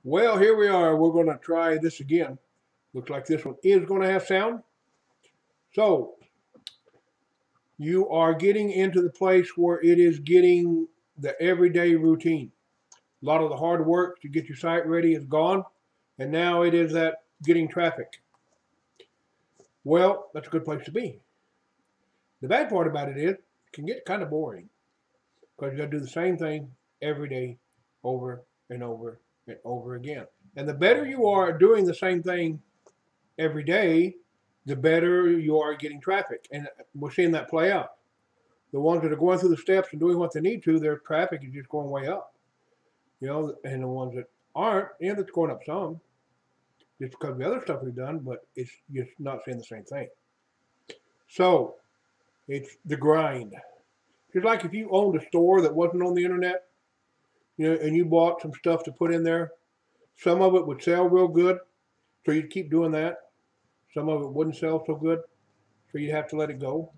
Well, here we are. We're going to try this again. Looks like this one is going to have sound. So you are getting into the place where it is getting the everyday routine. A lot of the hard work to get your site ready is gone, and now it is that getting traffic. Well, that's a good place to be. The bad part about it is it can get kind of boring because you got to do the same thing every day over and over and over again. And the better you are at doing the same thing every day, the better you are getting traffic. And we're seeing that play out. The ones that are going through the steps and doing what they need to, their traffic is just going way up. And the ones that aren't, that's going up some, just because of the other stuff we've done, but it's just not saying the same thing. So it's the grind. Just like if you owned a store that wasn't on the internet, and you bought some stuff to put in there, some of it would sell real good, so you'd keep doing that. Some of it wouldn't sell so good, so you'd have to let it go.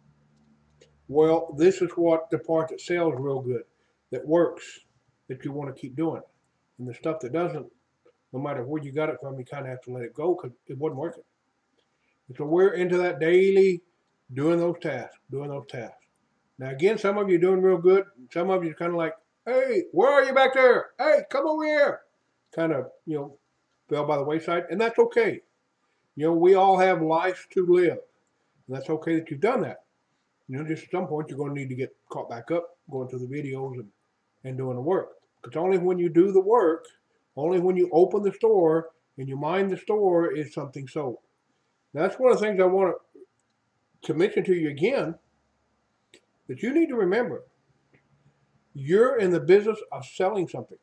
Well, this is what the part that sells real good, that works, that you want to keep doing. And the stuff that doesn't, no matter where you got it from, you kind of have to let it go because it wasn't working. And so we're into that daily, doing those tasks. Now again, some of you are doing real good. Some of you are kind of like, hey, where are you back there? Hey, come over here. Kind of, fell by the wayside, and that's okay. We all have lives to live, and that's okay that you've done that. Just at some point you're going to need to get caught back up, going through the videos and doing the work. Because only when you do the work, only when you open the store and you mind the store is something sold. Now, that's one of the things I want to mention to you again, that you need to remember. You're in the business of selling something.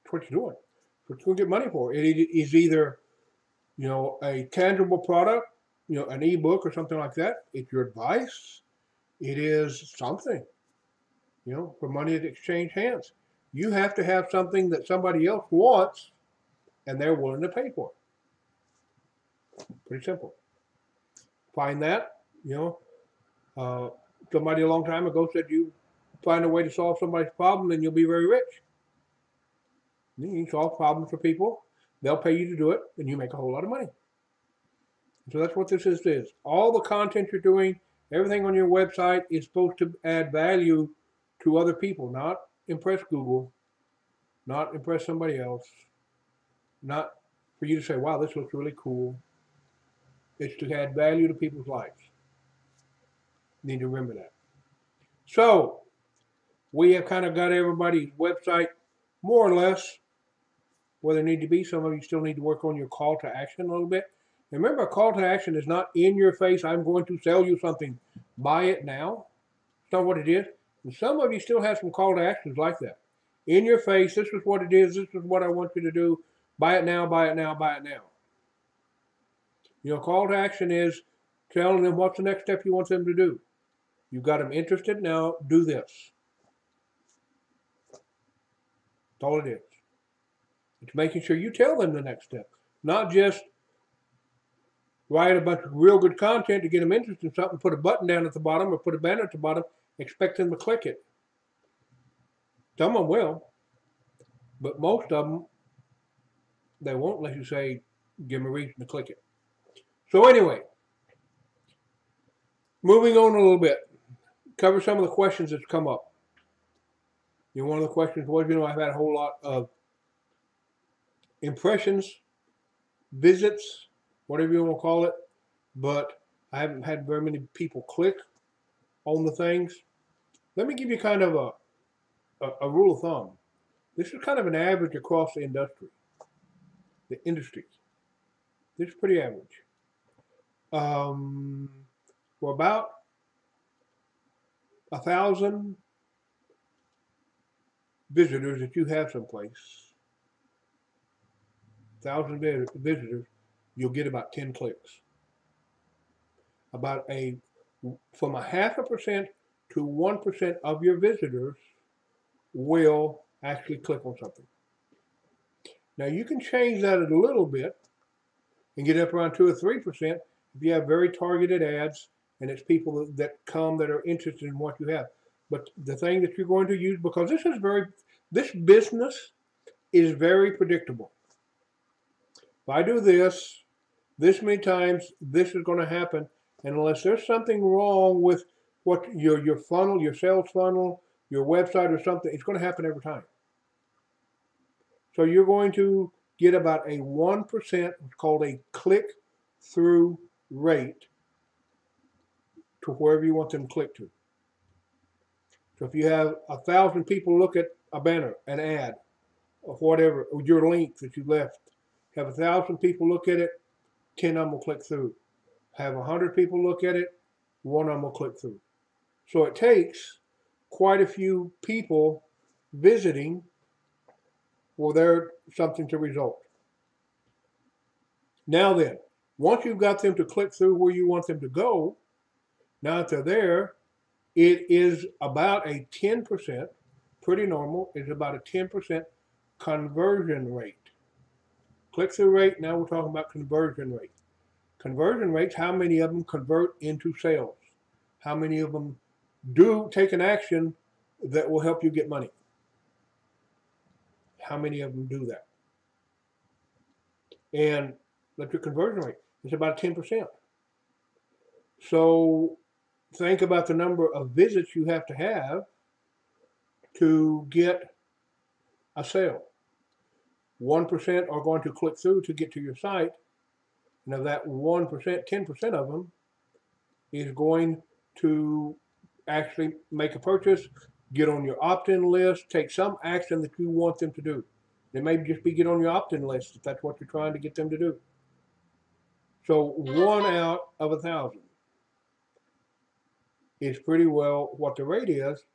That's what you're doing. That's what you're going to get money for. It is either, a tangible product, an ebook or something like that. It's your advice. It is something, for money to exchange hands. You have to have something that somebody else wants and they're willing to pay for it. Pretty simple. Find that, somebody a long time ago said you find a way to solve somebody's problem and you'll be very rich. You can solve problems for people. They'll pay you to do it and you make a whole lot of money. So that's what this is. All the content you're doing, everything on your website is supposed to add value to other people, not impress Google, not impress somebody else, not for you to say, wow, this looks really cool. It's to add value to people's lives. You need to remember that. So we have kind of got everybody's website more or less where they need to be. Some of you still need to work on your call to action a little bit. And remember, a call to action is not in your face, I'm going to sell you something, buy it now. It's not what it is. And some of you still have some call to actions like that. In your face, this is what it is, this is what I want you to do, buy it now, buy it now, buy it now. Call to action is telling them what's the next step you want them to do. You've got them interested, now do this. That's all it is. It's making sure you tell them the next step, not just write a bunch of real good content to get them interested in something, put a button down at the bottom or put a banner at the bottom, expect them to click it. Some of them will, but most of them, they won't unless you say, give them a reason to click it. So anyway, moving on a little bit, cover some of the questions that's come up. One of the questions was, I've had a whole lot of impressions, visits, whatever you want to call it, but I haven't had very many people click on the things. Let me give you kind of a rule of thumb. This is kind of an average across the industries. This is pretty average. For about 1,000 visitors that you have someplace, 1,000 visitors, you'll get about 10 clicks. From 0.5% to 1% of your visitors will actually click on something. Now you can change that a little bit and get up around 2 or 3% if you have very targeted ads and it's people that come that are interested in what you have. But the thing that you're going to use, because this is This business is very predictable. If I do this many times, this is going to happen. And unless there's something wrong with what your funnel, your sales funnel, your website or something, it's going to happen every time. So you're going to get about a 1%, called a click-through rate, to wherever you want them to click to. So if you have 1,000 people look at a banner, an ad, or whatever, or your link that you left, have 1,000 people look at it, 10 of them will click through. Have 100 people look at it, 1 of them will click through. So it takes quite a few people visiting for there something to result. Now then, once you've got them to click through where you want them to go, now that they're there, it is about a 10%, pretty normal, it's about a 10% conversion rate. Click-through rate, now we're talking about conversion rate. Conversion rates, how many of them convert into sales? How many of them do take an action that will help you get money? How many of them do that? And that's your conversion rate. It's about 10%. So think about the number of visits you have to get a sale. 1% are going to click through to get to your site. And of that 1%, 10% of them is going to actually make a purchase, get on your opt-in list, take some action that you want them to do. It may just be get on your opt-in list if that's what you're trying to get them to do. So 1 out of 1,000 is pretty well what the rate is,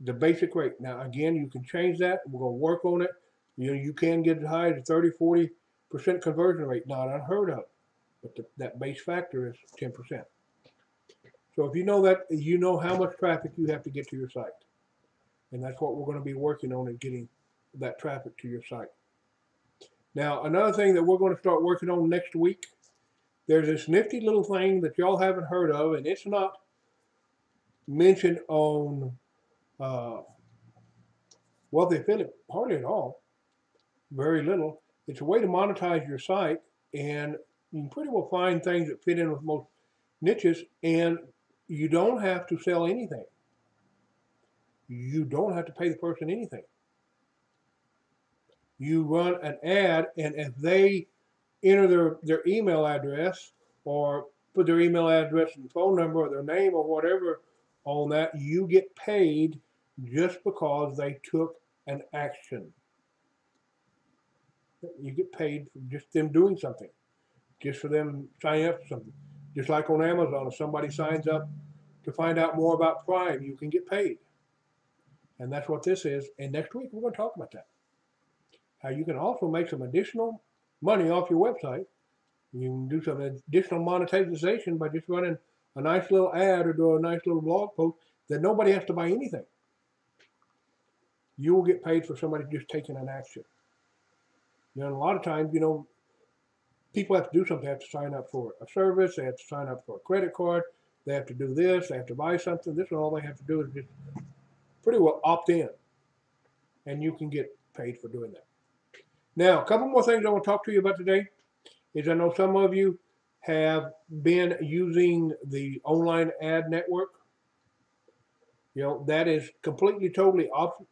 the basic rate. Now again, you can change that. We're going to work on it. You can get as high as 30, 40% conversion rate. Not unheard of, but that base factor is 10%. So if you know that, you know how much traffic you have to get to your site. And that's what we're going to be working on, is getting that traffic to your site. Now, another thing that we're going to start working on next week, there's this nifty little thing that y'all haven't heard of, and it's not mentioned on Wealthy Affiliate hardly at all, very little. It's a way to monetize your site, and you can pretty well find things that fit in with most niches, and you don't have to sell anything. You don't have to pay the person anything. You run an ad, and if they enter their email address, or put their email address and phone number or their name or whatever on that, you get paid just because they took an action. You get paid for just them doing something, just for them signing up for something. Just like on Amazon, if somebody signs up to find out more about Prime, you can get paid. And that's what this is. And next week, we're going to talk about that. How you can also make some additional money off your website. You can do some additional monetization by just running a nice little ad or do a nice little blog post that nobody has to buy anything. You will get paid for somebody just taking an action. And a lot of times, people have to do something. They have to sign up for a service. They have to sign up for a credit card. They have to do this. They have to buy something. This is all they have to do is just pretty well opt in. And you can get paid for doing that. Now, a couple more things I want to talk to you about today is I know some of you have been using the online ad network. That is completely, totally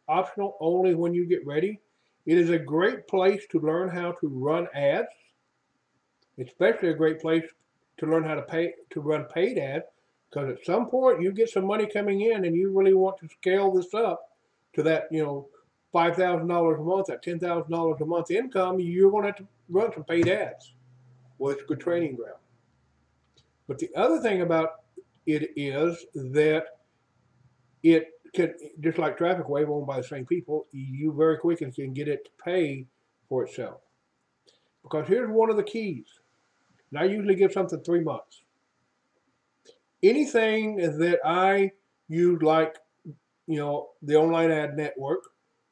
optional, only when you get ready. It is a great place to learn how to run ads, especially a great place to learn how to run paid ads, because at some point you get some money coming in and you really want to scale this up to that, $5,000 a month, that $10,000 a month income. You're going to have to run some paid ads. Well, it's a good training ground. But the other thing about it is that it can, just like Traffic Wave, owned by the same people, you very quickly can get it to pay for itself. Because here's one of the keys. And I usually give something 3 months. Anything that I use, like, the online ad network,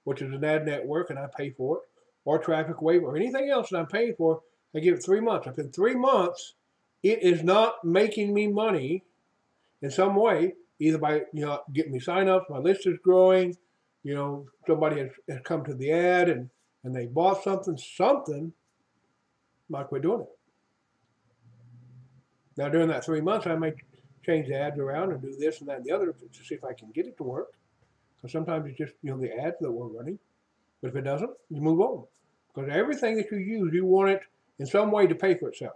which is an ad network and I pay for it, or Traffic Wave, or anything else that I'm paying for, I give it 3 months. If in 3 months it is not making me money in some way, either by getting me sign-ups, my list is growing, You know, somebody has come to the ad and they bought something, might quit doing it. Now, during that 3 months, I may change the ads around and do this and that and the other to see if I can get it to work. Because sometimes it's just, you know, the ads that we're running. But if it doesn't, you move on. Because everything that you use, you want it in some way to pay for itself.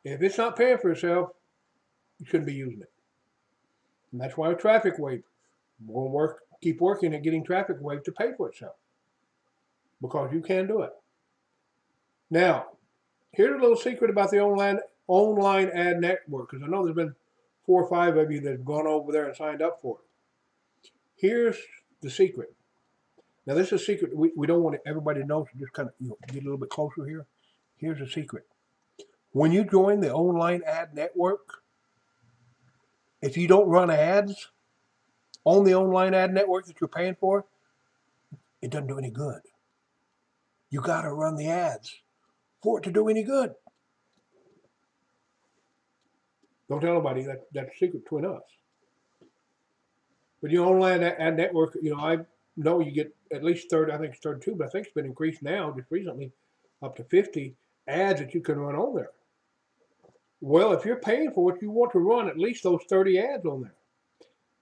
If it's not paying for itself, you shouldn't be using it. And that's why a traffic wave will keep working at getting traffic wave to pay for itself. Because you can do it. Now, here's a little secret about the online ad network, because I know there's been 4 or 5 of you that have gone over there and signed up for it. Here's the secret. Now, this is a secret we don't want everybody to know, so just kind of get a little bit closer here. Here's the secret. When you join the online ad network, if you don't run ads on the online ad network that you're paying for, it doesn't do any good. You got to run the ads for it to do any good. Don't tell nobody that's a secret between us. But the online ad network, I know you get at least 30, I think it's 32, but I think it's been increased now just recently up to 50 ads that you can run on there. Well, if you're paying for it, you want to run at least those 30 ads on there.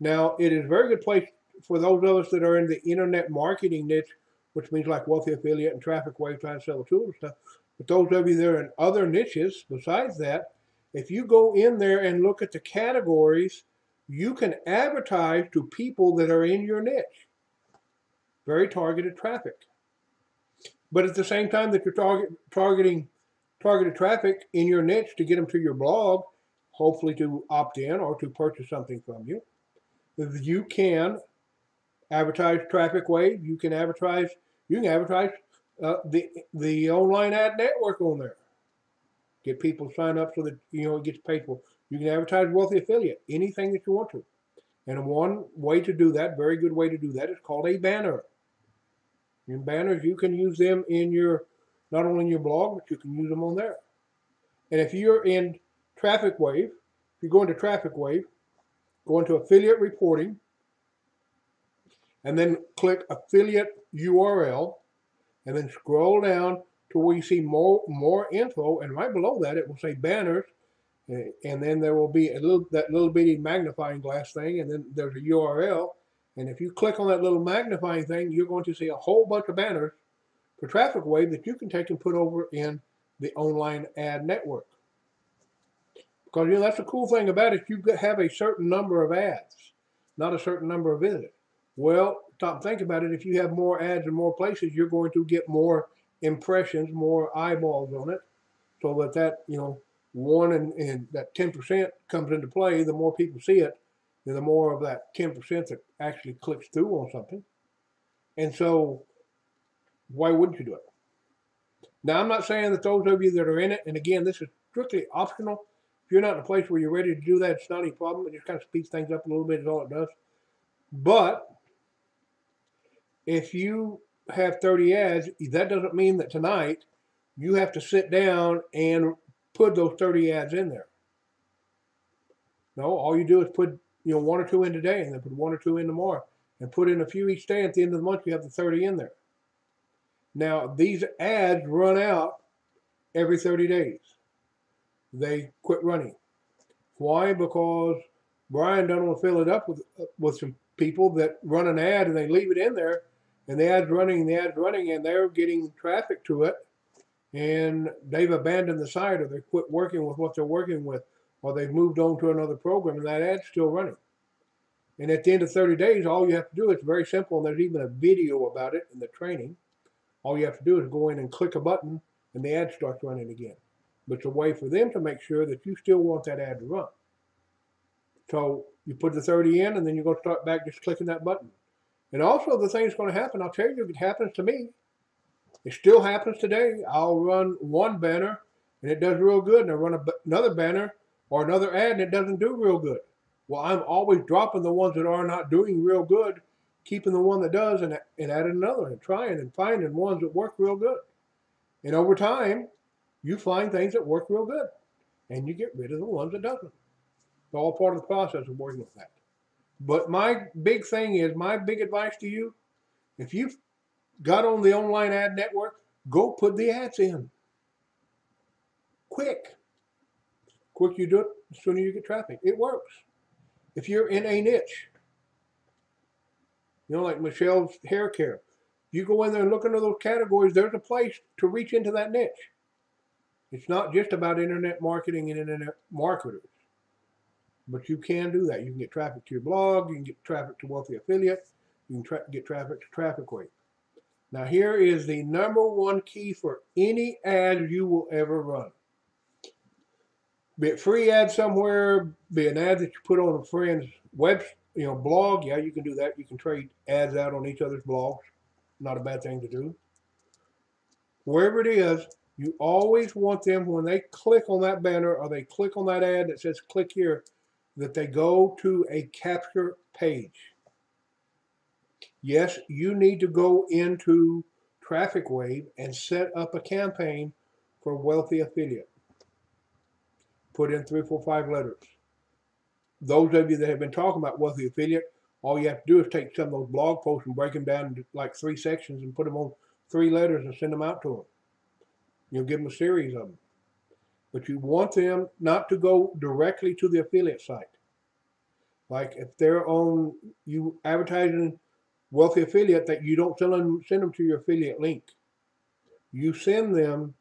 Now, it is a very good place for those of us that are in the internet marketing niche, which means like wealthy affiliate and traffic wave trying to sell the tools and stuff. But those of you that are in other niches besides that, if you go in there and look at the categories, you can advertise to people that are in your niche. Very targeted traffic. But at the same time that you're targeting targeted traffic in your niche to get them to your blog, hopefully to opt in or to purchase something from you, you can advertise traffic wave. You can advertise the online ad network on there. Get people to sign up so that it gets paid for. You can advertise wealthy affiliate, anything that you want to. And one way to do that, very good way to do that, is called a banner. In banners, you can use them in not only in your blog, but you can use them on there. And if you're in Traffic Wave, if you go into Traffic Wave, go into affiliate reporting, and then click affiliate URL, and then scroll down to where you see more info, and right below that it will say banners, and then there will be that little bitty magnifying glass thing, and then there's a URL, and if you click on that little magnifying thing, you're going to see a whole bunch of banners for Traffic Wave that you can take and put over in the online ad network. Because that's the cool thing about it, you have a certain number of ads, not a certain number of visitors. Well, stop and think about it. If you have more ads in more places, you're going to get more impressions, more eyeballs on it, so that 1 and that 10% comes into play. The more people see it, the more of that 10% that actually clicks through on something. And so, why wouldn't you do it? Now, I'm not saying that those of you that are in it, and again, this is strictly optional. If you're not in a place where you're ready to do that, it's not any problem. It just kind of speeds things up a little bit is all it does. But if you have 30 ads, that doesn't mean that tonight you have to sit down and put those 30 ads in there. No, all you do is put 1 or 2 in today, and then put 1 or 2 in tomorrow, and put in a few each day. At the end of the month, you have the 30 in there. Now, these ads run out every 30 days. They quit running. Why? Because Brian doesn't want to fill it up with some people that run an ad and they leave it in there, and the ad's running, and they're getting traffic to it, and they've abandoned the site, or they quit working with what they're working with, or they've moved on to another program, and that ad's still running. And at the end of 30 days, all you have to do, it's very simple, and there's even a video about it in the training. All you have to do is go in and click a button, and the ad starts running again. But it's a way for them to make sure that you still want that ad to run. So you put the 30 in, and then you're going to start back just clicking that button. And also the thing that's going to happen, I'll tell you, it happens to me. It still happens today. I'll run one banner, and it does real good, and I run another banner or another ad, and it doesn't do real good. Well, I'm always dropping the ones that are not doing real good, keeping the one that does, and adding another, and trying and finding ones that work real good. And over time, you find things that work real good, and you get rid of the ones that doesn't. It's all part of the process of working with that. But my big thing is, my big advice to you, if you've got on the online ad network, go put the ads in. Quick. Quick you do it, the sooner you get traffic. It works. If you're in a niche, like Michelle's hair care, you go in there and look into those categories, there's a place to reach into that niche. It's not just about internet marketing and internet marketers, but you can do that. You can get traffic to your blog, you can get traffic to Wealthy Affiliate, you can get traffic to TrafficWave. Now here is the #1 key for any ad you will ever run. Be it free ad somewhere, be an ad that you put on a friend's web, blog. Yeah, you can do that. You can trade ads out on each other's blogs. Not a bad thing to do. Wherever it is, you always want them, when they click on that banner or they click on that ad that says click here, that they go to a capture page. Yes, you need to go into TrafficWave and set up a campaign for Wealthy Affiliate. Put in 3, 4, 5 letters. Those of you that have been talking about Wealthy Affiliate, all you have to do is take some of those blog posts and break them down into like 3 sections and put them on 3 letters and send them out to them. You'll give them a series of them. But you want them not to go directly to the affiliate site. Like if they're on, you advertising Wealthy Affiliate, that you don't send them to your affiliate link. You send them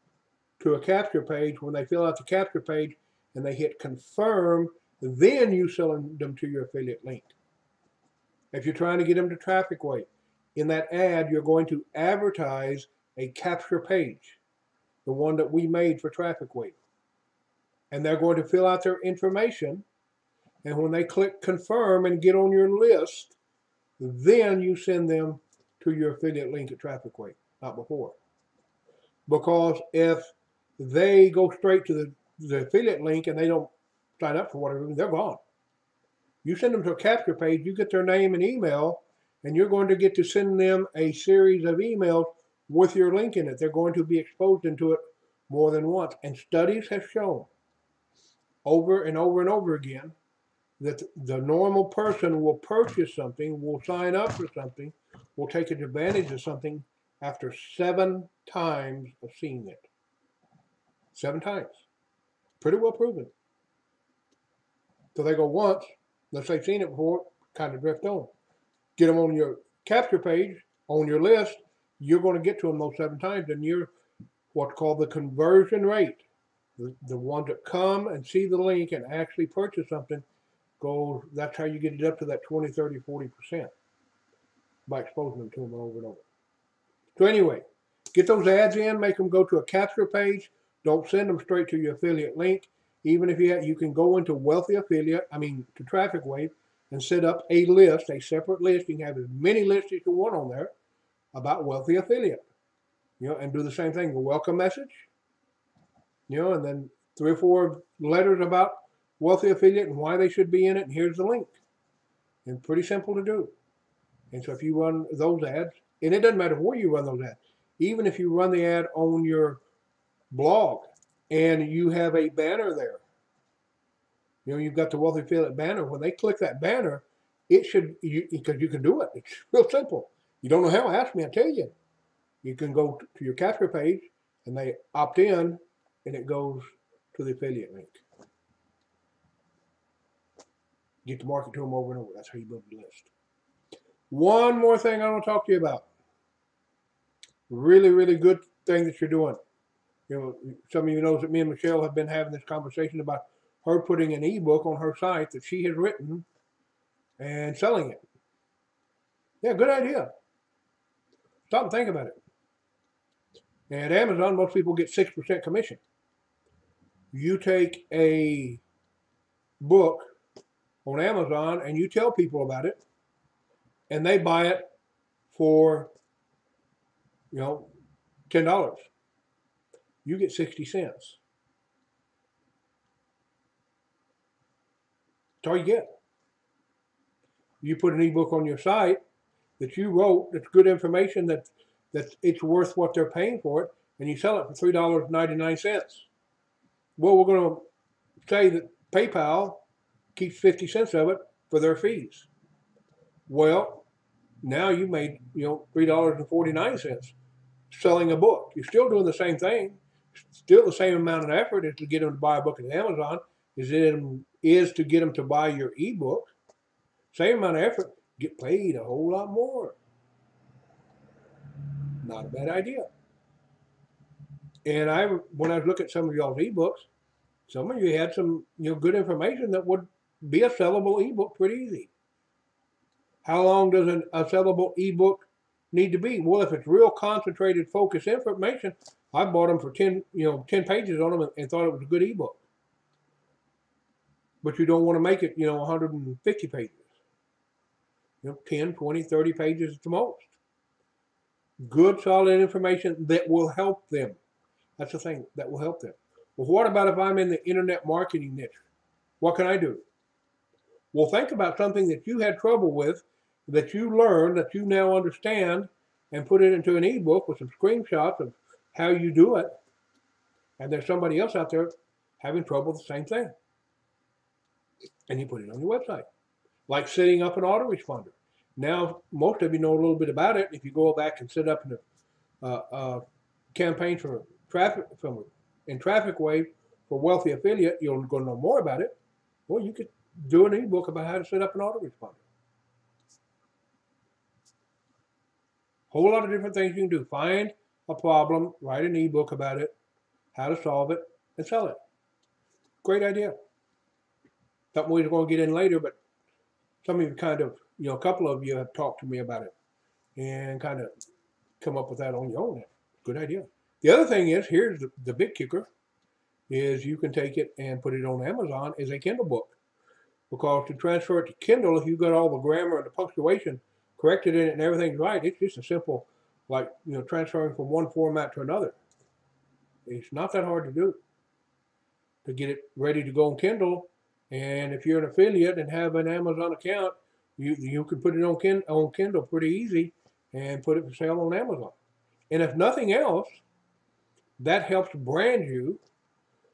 to a capture page. When they fill out the capture page and they hit confirm, then you send them to your affiliate link. If you're trying to get them to TrafficWave, in that ad, you're going to advertise a capture page, the one that we made for TrafficWave. And they're going to fill out their information. And when they click confirm and get on your list, then you send them to your affiliate link at TrafficWave, not before. Because if they go straight to the affiliate link and they don't sign up for whatever reason, they're gone. You send them to a capture page, you get their name and email, and you're going to get to send them a series of emails with your link in it. They're going to be exposed into it more than once. And studies have shown over and over and over again that the normal person will purchase something, will sign up for something, will take advantage of something after 7 times of seeing it. 7 times. Pretty well proven. So they go once, unless they've seen it before, kind of drift on. Get them on your capture page, on your list, you're going to get to them those 7 times, and you're what's called the conversion rate. The ones that come and see the link and actually purchase something, that's how you get it up to that 20, 30, 40% by exposing them to them over and over. So anyway, get those ads in, make them go to a capture page. Don't send them straight to your affiliate link. Even if you can go into Wealthy Affiliate, to TrafficWave, and set up a list, a separate list. You can have as many lists as you want on there about Wealthy Affiliate. And do the same thing, the welcome message, and then 3 or 4 letters about Wealthy Affiliate and why they should be in it, and here's the link. And pretty simple to do. And so if you run those ads, and it doesn't matter where you run those ads, even if you run the ad on your blog and you have a banner there, you've got the Wealthy Affiliate banner. When they click that banner, it should, because you can do it. It's real simple. You don't know how? Ask me, I'll tell you. You can go to your capture page and they opt in and it goes to the affiliate link. Get to market to them over and over. That's how you build the list. One more thing I want to talk to you about. Really, really good thing that you're doing. Some of you know that me and Michelle have been having this conversation about her putting an ebook on her site that she has written and selling it. Yeah, good idea. Stop and think about it. At Amazon, most people get 6% commission. You take a book on Amazon and you tell people about it, and they buy it for, $10. You get 60 cents. That's all you get. You put an ebook on your site that you wrote, that's good information, that it's worth what they're paying for it, and you sell it for $3.99. Well, we're going to say that PayPal keeps 50 cents of it for their fees. Well, now you made $3.49 selling a book. You're still doing the same thing, still the same amount of effort as to get them to buy a book at Amazon is to get them to buy your ebook. Same amount of effort, get paid a whole lot more. Not a bad idea. And when I was looking at some of y'all's ebooks, some of you had some good information that would be a sellable ebook pretty easy. How long does a sellable ebook need to be? Well, if it's real concentrated, focused information, I bought them for 10 pages on them and thought it was a good ebook. But you don't want to make it 150 pages. 10, 20, 30 pages at the most. Good, solid information that will help them. That's the thing, that will help them. Well, what about if I'm in the internet marketing niche? What can I do? Well, think about something that you had trouble with, that you learned, that you now understand, and put it into an ebook with some screenshots of how you do it. And there's somebody else out there having trouble with the same thing. And you put it on your website. Like setting up an autoresponder. Now, most of you know a little bit about it. If you go back and set up a campaign for Traffic Wave for Wealthy Affiliate, you're going to know more about it. Well, you could do an ebook about how to set up an autoresponder. Whole lot of different things you can do. Find a problem, write an ebook about it, how to solve it, and sell it. Great idea. Something we're going to get in later, but some of you kind of, a couple of you have talked to me about it and kind of come up with that on your own. Good idea. The other thing is, here's the big kicker, is you can take it and put it on Amazon as a Kindle book. Because to transfer it to Kindle, if you've got all the grammar and the punctuation corrected in it and everything's right, it's just a simple, transferring from one format to another. It's not that hard to do. To get it ready to go on Kindle, and if you're an affiliate and have an Amazon account, you can put it on Kindle pretty easy and put it for sale on Amazon. And if nothing else, that helps brand you,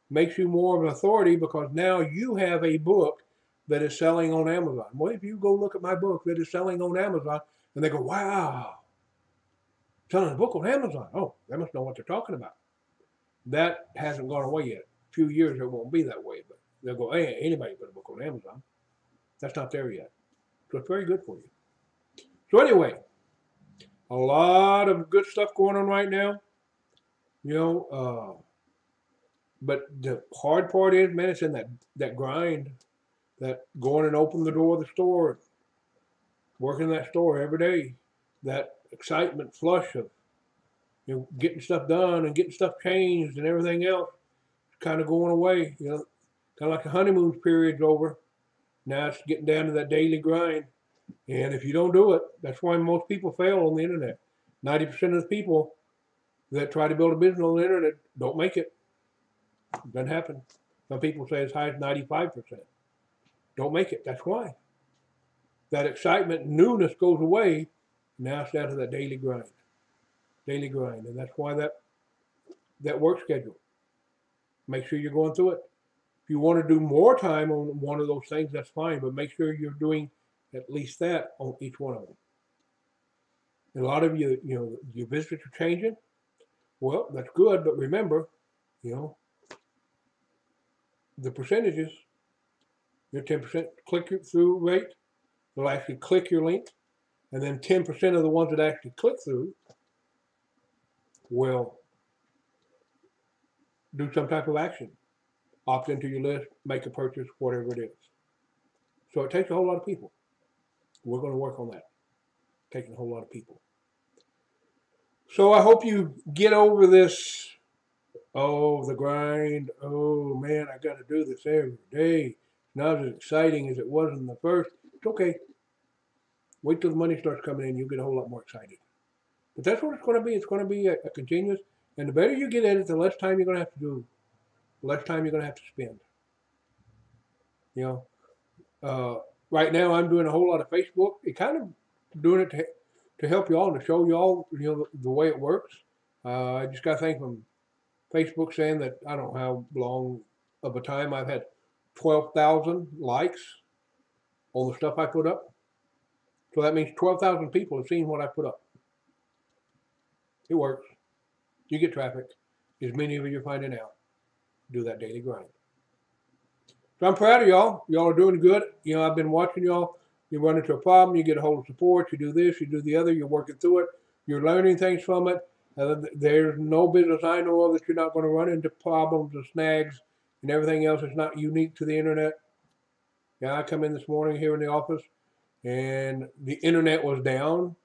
makes you more of an authority, because now you have a book that is selling on Amazon. Well, if you go look at my book that is selling on Amazon, and they go, wow, selling a book on Amazon. Oh, they must know what they're talking about. That hasn't gone away yet. A few years it won't be that way, but they'll go, hey, anybody put a book on Amazon. That's not there yet. So it's very good for you. So anyway, a lot of good stuff going on right now. But the hard part is, man, it's in that grind, that going and open the door of the store, working in that store every day, that excitement flush of getting stuff done and getting stuff changed and everything else, kind of going away. Kind of like the honeymoon period's over. Now it's getting down to that daily grind. And if you don't do it, that's why most people fail on the internet. 90% of the people that try to build a business on the internet don't make it. It doesn't happen. Some people say as high as 95%. Don't make it. That's why. That excitement, newness goes away. Now it's down to that daily grind. Daily grind. And that's why that work schedule. Make sure you're going through it. If you want to do more time on one of those things, that's fine. But make sure you're doing at least that on each one of them. And a lot of you, your visitors are changing. Well, that's good. But remember, the percentages, your 10% click-through rate, they'll actually click your link. And then 10% of the ones that actually click through will do some type of action. Opt into your list, make a purchase, whatever it is. So it takes a whole lot of people. We're going to work on that. Taking a whole lot of people. So I hope you get over this, the grind. Oh, man, I got to do this every day. Not as exciting as it was in the first. It's okay. Wait till the money starts coming in. You'll get a whole lot more excited. But that's what it's going to be. It's going to be a continuous. And the better you get at it, the less time you're going to have to do. The less time you're going to have to spend. Right now I'm doing a whole lot of Facebook. It kind of doing it to help you all and to show you all, the way it works. I just got a thing from Facebook saying that I don't know how long of a time I've had 12,000 likes on the stuff I put up. So that means 12,000 people have seen what I put up. It works. You get traffic. As many of you are finding out. Do that daily grind. So I'm proud of y'all. Y'all are doing good. You know, I've been watching y'all. You run into a problem, you get a hold of support, you do this, you do the other, you're working through it, you're learning things from it. There's no business I know of that you're not going to run into problems and snags and everything else is not unique to the internet. Yeah, I come in this morning here in the office and the internet was down,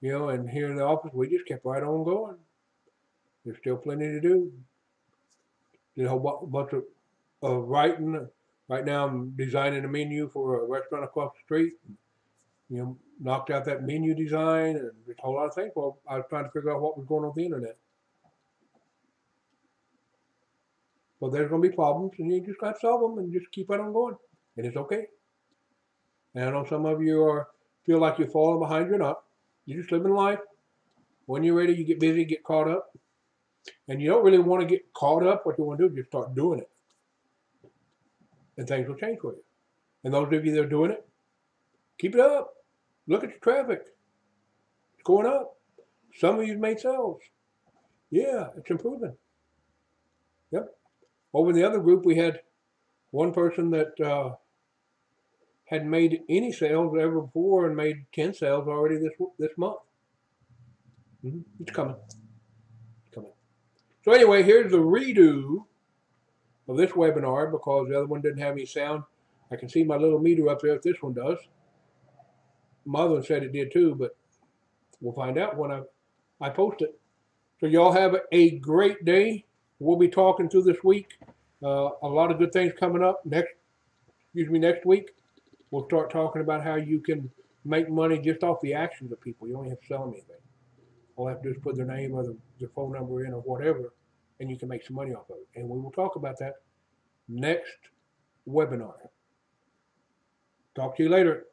you know, and here in the office we just kept right on going. There's still plenty to do. There's a whole bunch of writing. Right now I'm designing a menu for a restaurant across the street. You know, knocked out that menu design and a whole lot of things. Well, I was trying to figure out what was going on with the internet. Well, there's going to be problems, and you just got to solve them and just keep right on going. And it's okay. And I know some of you feel like you're falling behind. You're not. You're just living life. When you're ready, you get busy, get caught up. And you don't really want to get caught up. What you want to do is just start doing it. And things will change for you. And those of you that are doing it, keep it up. Look at your traffic. It's going up. Some of you've made sales. Yeah, it's improving. Yep. Over in the other group, we had one person that hadn't made any sales ever before and made 10 sales already this month. It's coming. It's coming. So anyway, here's the redo of this webinar because the other one didn't have any sound. I can see my little meter up there if this one does. My other one said it did too, but we'll find out when I post it. So y'all have a great day. We'll be talking through this week. A lot of good things coming up next week. We'll start talking about how you can make money just off the actions of people. You don't have to sell them anything. All I have to do is put their name or their phone number in or whatever, and you can make some money off of it. And we will talk about that next webinar. Talk to you later.